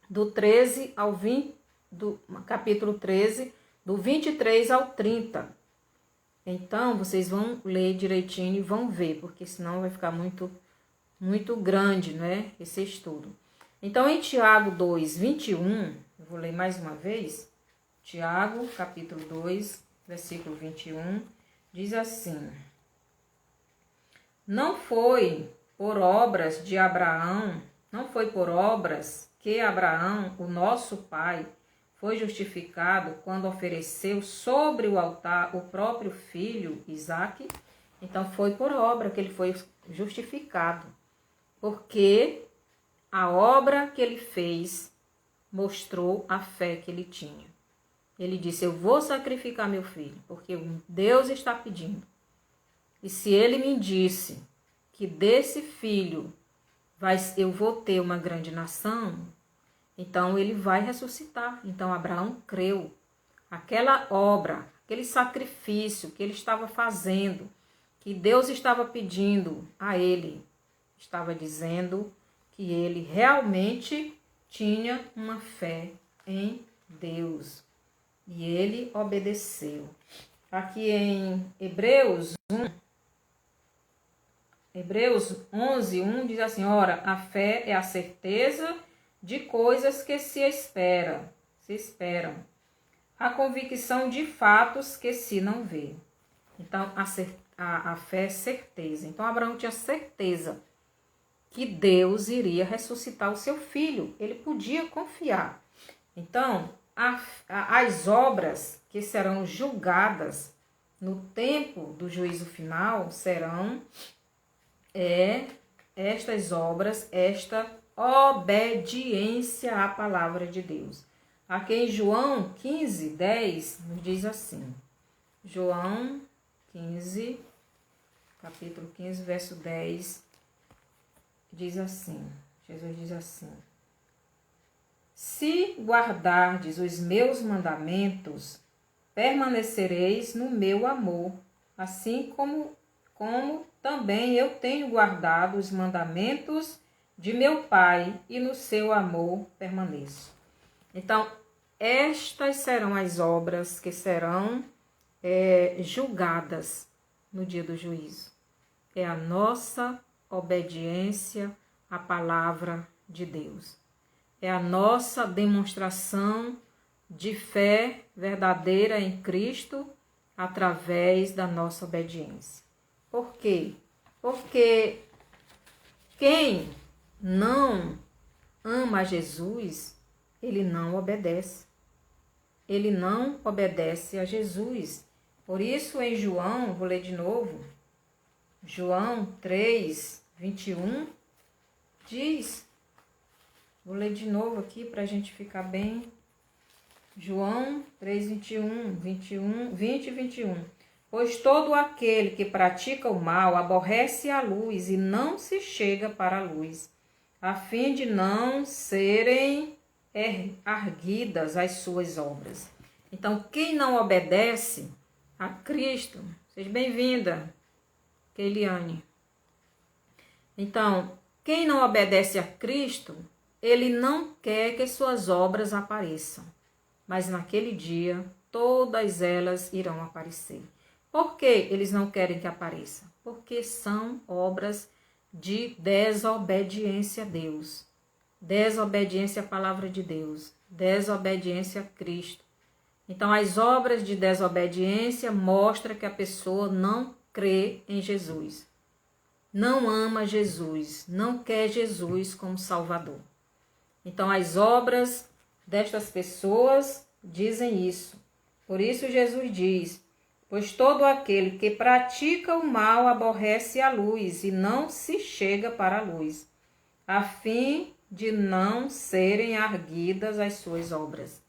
do 13 ao 20, do capítulo 13, do 23 ao 30. Então, vocês vão ler direitinho e vão ver, porque senão vai ficar muito grande, né, esse estudo. Então, em Tiago 2, 21, eu vou ler mais uma vez. Tiago, capítulo 2, versículo 21, diz assim: não foi por obras que Abraão, o nosso pai, foi justificado quando ofereceu sobre o altar o próprio filho, Isaque. Então, foi por obra que ele foi justificado, porque a obra que ele fez mostrou a fé que ele tinha. Ele disse: eu vou sacrificar meu filho, porque Deus está pedindo. E se ele me disse que desse filho eu vou ter uma grande nação, Então ele vai ressuscitar. Então Abraão creu. Aquela obra, aquele sacrifício que ele estava fazendo, que Deus estava pedindo a ele, estava dizendo que ele realmente tinha uma fé em Deus. E ele obedeceu. Aqui em Hebreus 11:1 diz assim: ora, a fé é a certeza de coisas que se esperam, a convicção de fatos que se não vê. Então, a fé é certeza. Então, Abraão tinha certeza que Deus iria ressuscitar o seu filho. Ele podia confiar. Então, as obras que serão julgadas no tempo do juízo final serão estas obras, esta obediência à palavra de Deus. Aqui em João 15:10 nos diz assim. João 15, capítulo 15, verso 10, diz assim. Jesus diz assim: se guardardes os meus mandamentos, permanecereis no meu amor, assim como também eu tenho guardado os mandamentos de meu Pai, e no seu amor permaneço. Então, estas serão as obras que serão julgadas no dia do juízo. É a nossa obediência à palavra de Deus. É a nossa demonstração de fé verdadeira em Cristo através da nossa obediência. Por quê? Porque quem não ama a Jesus, ele não obedece. Ele não obedece a Jesus. Por isso, em João, vou ler de novo, João 3:21, diz, vou ler de novo aqui para a gente ficar bem. João 3:21, 20 e 21. Pois todo aquele que pratica o mal aborrece a luz e não se chega para a luz, a fim de não serem arguidas as suas obras. Então, quem não obedece a Cristo, seja bem-vinda, Keiliane. Então, quem não obedece a Cristo, ele não quer que suas obras apareçam, mas naquele dia todas elas irão aparecer. Por que eles não querem que apareça? Porque são obras de desobediência a Deus, desobediência à palavra de Deus, desobediência a Cristo. Então, as obras de desobediência mostram que a pessoa não crê em Jesus, não ama Jesus, não quer Jesus como Salvador. Então, as obras destas pessoas dizem isso. Por isso, Jesus diz: pois todo aquele que pratica o mal aborrece a luz e não se chega para a luz, a fim de não serem arguidas as suas obras.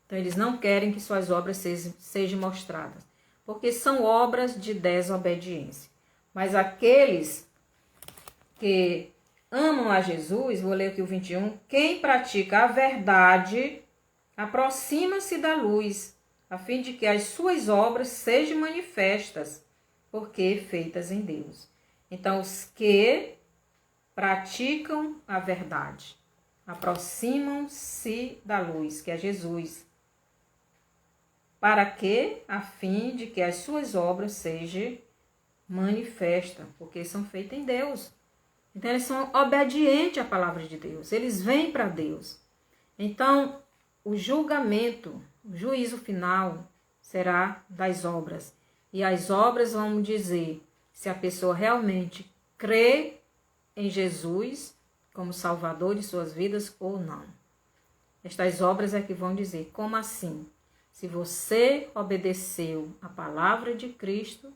Então, eles não querem que suas obras sejam mostradas, porque são obras de desobediência. Mas aqueles que amam a Jesus, vou ler aqui o 21, quem pratica a verdade aproxima-se da luz, a fim de que as suas obras sejam manifestas, porque feitas em Deus. Então, os que praticam a verdade aproximam-se da luz, que é Jesus. Para quê? A fim de que as suas obras sejam manifestas, porque são feitas em Deus. Então, eles são obedientes à palavra de Deus. Eles vêm para Deus. Então, o julgamento, o juízo final será das obras. E as obras vão dizer se a pessoa realmente crê em Jesus como Salvador de suas vidas ou não. Estas obras é que vão dizer, como assim? Se você obedeceu a palavra de Cristo,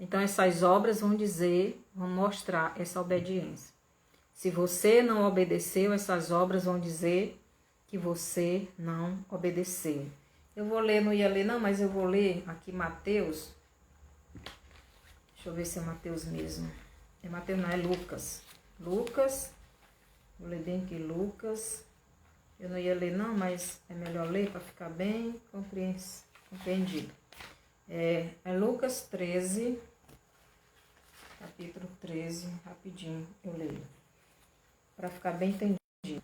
então essas obras vão dizer, vão mostrar essa obediência. Se você não obedeceu, essas obras vão dizer que você não obedeceu. Eu vou ler, não ia ler não, mas eu vou ler aqui Mateus. Deixa eu ver se é Mateus mesmo. É Mateus não, é Lucas. Lucas, vou ler bem aqui Lucas Eu não ia ler não, mas é melhor ler para ficar bem compreendido. É Lucas 13, capítulo 13, rapidinho eu leio, para ficar bem entendido.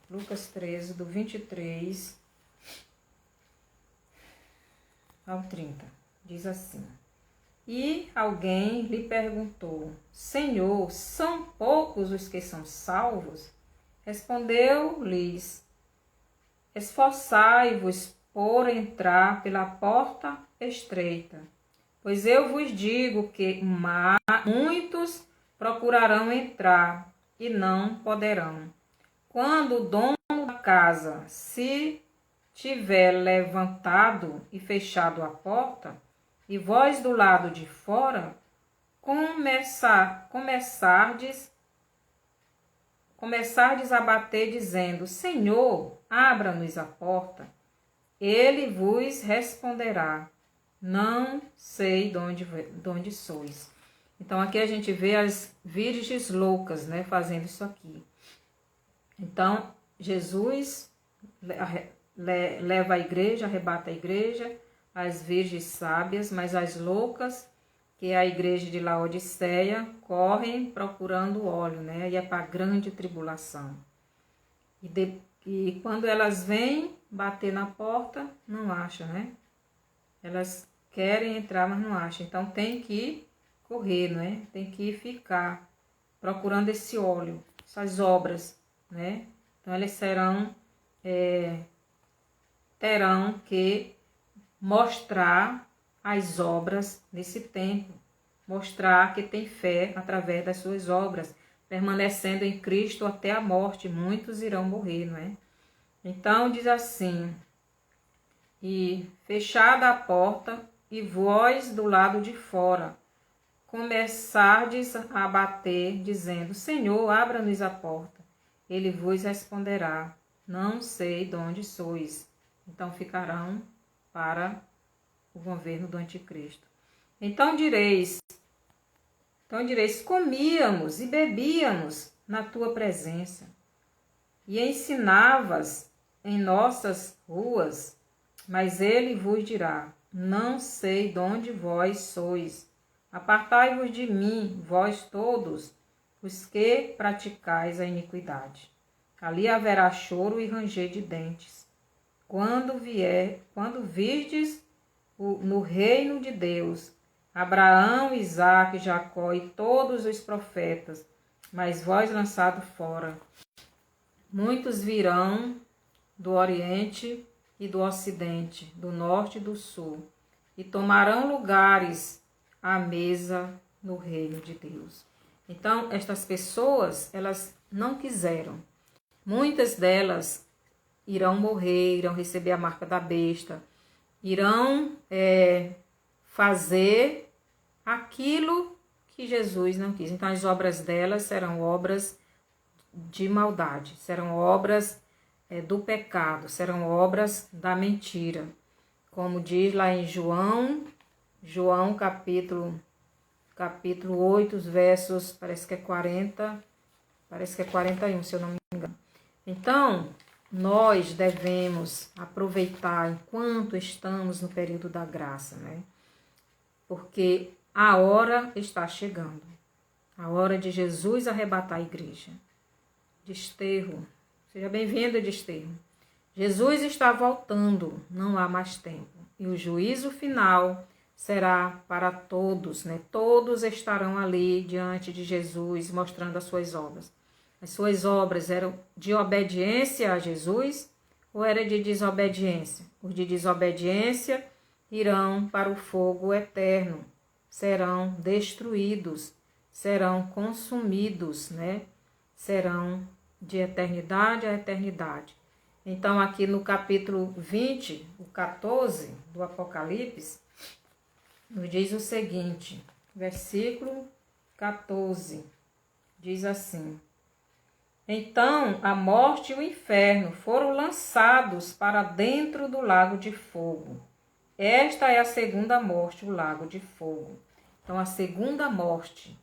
Lucas 13, do 23 ao 30, diz assim: E alguém lhe perguntou: Senhor, são poucos os que são salvos? Respondeu-lhes: Esforçai-vos por entrar pela porta estreita, pois eu vos digo que muitos procurarão entrar e não poderão. Quando o dono da casa se tiver levantado e fechado a porta, e vós do lado de fora começardes a bater, dizendo: Senhor, abra-nos a porta, ele vos responderá: Não sei de onde sois. Então aqui a gente vê as virgens loucas, né, fazendo isso aqui. Então Jesus leva a igreja, arrebata a igreja, as virgens sábias, mas as loucas, que é a igreja de Laodiceia, correm procurando óleo, né? E é para grande tribulação. E quando elas vêm bater na porta, não acham, né? Elas querem entrar, mas não acham. Então tem que correr, né? Tem que ficar procurando esse óleo, essas obras, né? Então elas terão que mostrar as obras nesse tempo, mostrar que tem fé através das suas obras, permanecendo em Cristo até a morte. Muitos irão morrer, não é? Então diz assim: E fechada a porta, e vós do lado de fora começardes a bater, dizendo: Senhor, abra-nos a porta. Ele vos responderá: Não sei de onde sois. Então ficarão para o governo do anticristo. Então direis, comíamos e bebíamos na tua presença, e ensinavas em nossas ruas, mas ele vos dirá: Não sei de onde vós sois. Apartai-vos de mim, vós todos, os que praticais a iniquidade. Ali haverá choro e ranger de dentes, quando virdes no reino de Deus Abraão, Isaque, Jacó e todos os profetas, mas vós lançado fora. Muitos virão do Oriente e do Ocidente, do Norte e do Sul, e tomarão lugares à mesa no reino de Deus. Então, estas pessoas, elas não quiseram. Muitas delas irão morrer, irão receber a marca da besta, irão fazer aquilo que Jesus não quis. Então, as obras delas serão obras de maldade, serão obras do pecado, serão obras da mentira. Como diz lá em João capítulo 8, os versos, parece que é 41, se eu não me engano. Então, nós devemos aproveitar enquanto estamos no período da graça, né? Porque a hora está chegando. A hora de Jesus arrebatar a igreja. Desterro. Seja bem-vindo, Desterro. Jesus está voltando, não há mais tempo. E o juízo final será para todos, né? Todos estarão ali diante de Jesus, mostrando as suas obras. As suas obras eram de obediência a Jesus ou era de desobediência? Os de desobediência irão para o fogo eterno, serão destruídos, serão consumidos, né? Serão de eternidade a eternidade. Então, aqui no capítulo 20, o 14 do Apocalipse, nos diz o seguinte, versículo 14, diz assim: Então a morte e o inferno foram lançados para dentro do lago de fogo. Esta é a segunda morte, o lago de fogo. Então, a segunda morte,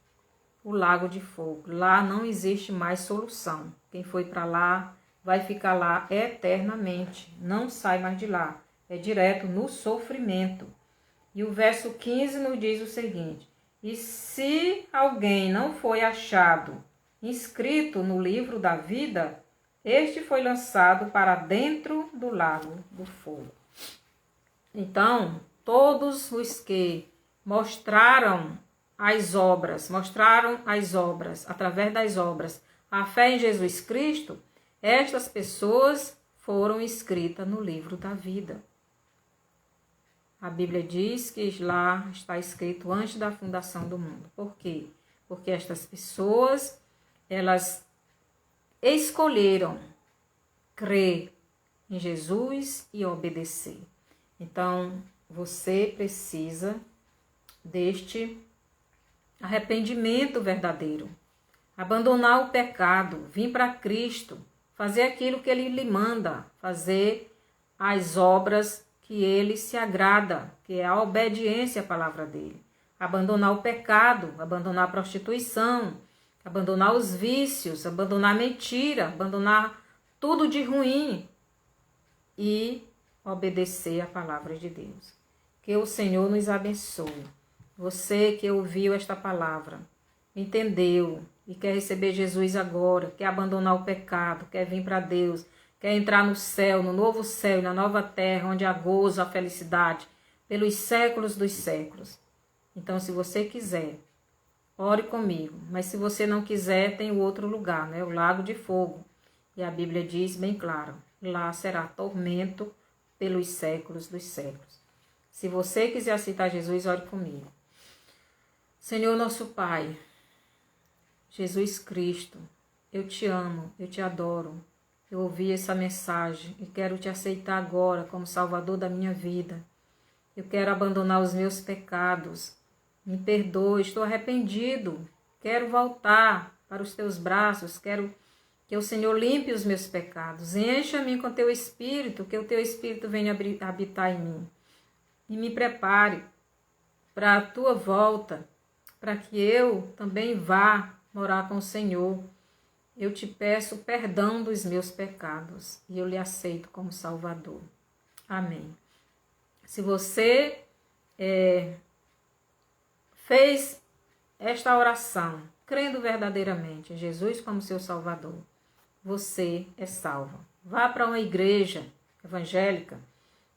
o lago de fogo. Lá não existe mais solução. Quem foi para lá vai ficar lá eternamente, não sai mais de lá, é direto no sofrimento. E o verso 15 nos diz o seguinte: e se alguém não foi achado inscrito no livro da vida, este foi lançado para dentro do lago do fogo. Então, todos os que mostraram as obras, através das obras, a fé em Jesus Cristo, estas pessoas foram inscritas no livro da vida. A Bíblia diz que lá está escrito antes da fundação do mundo. Por quê? Porque estas pessoas, elas escolheram crer em Jesus e obedecer. Então, você precisa deste arrependimento verdadeiro. Abandonar o pecado, vir para Cristo, fazer aquilo que Ele lhe manda, fazer as obras que Ele se agrada, que é a obediência à palavra dEle. Abandonar o pecado, abandonar a prostituição, abandonar os vícios, abandonar a mentira, abandonar tudo de ruim e obedecer à palavra de Deus. Que o Senhor nos abençoe. Você que ouviu esta palavra, entendeu e quer receber Jesus agora, quer abandonar o pecado, quer vir para Deus, quer entrar no céu, no novo céu e na nova terra, onde há gozo, a felicidade, pelos séculos dos séculos. Então, se você quiser, ore comigo. Mas se você não quiser, tem o outro lugar, né? O lago de fogo. E a Bíblia diz bem claro, lá será tormento pelos séculos dos séculos. Se você quiser aceitar Jesus, ore comigo. Senhor nosso Pai, Jesus Cristo, eu te amo, eu te adoro. Eu ouvi essa mensagem e quero te aceitar agora como Salvador da minha vida. Eu quero abandonar os meus pecados. Me perdoe, estou arrependido. Quero voltar para os teus braços. Quero que o Senhor limpe os meus pecados. Encha-me com teu Espírito, que o teu Espírito venha habitar em mim. E me prepare para a tua volta, para que eu também vá morar com o Senhor. Eu te peço perdão dos meus pecados e eu lhe aceito como Salvador. Amém. Se você fez esta oração, crendo verdadeiramente em Jesus como seu Salvador, você é salvo. Vá para uma igreja evangélica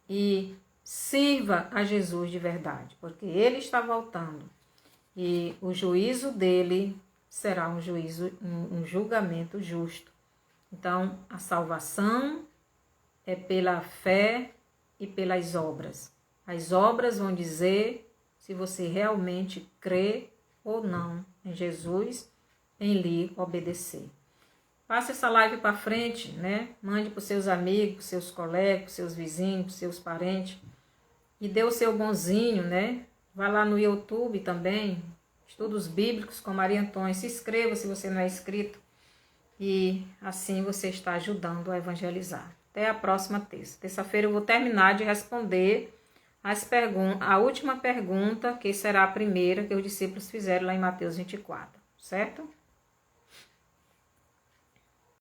e sirva a Jesus de verdade, porque Ele está voltando e o juízo dele será um julgamento justo. Então, a salvação é pela fé e pelas obras. As obras vão dizer se você realmente crê ou não em Jesus, em lhe obedecer. Passe essa live para frente, né? Mande para os seus amigos, para os seus colegas, para os seus vizinhos, para os seus parentes. E dê o seu bonzinho, né? Vá lá no YouTube também, Estudos Bíblicos com Maria Antônia. Se inscreva se você não é inscrito. E assim você está ajudando a evangelizar. Até a próxima terça. Terça-feira eu vou terminar de responder a última pergunta, que será a primeira que os discípulos fizeram lá em Mateus 24. Certo?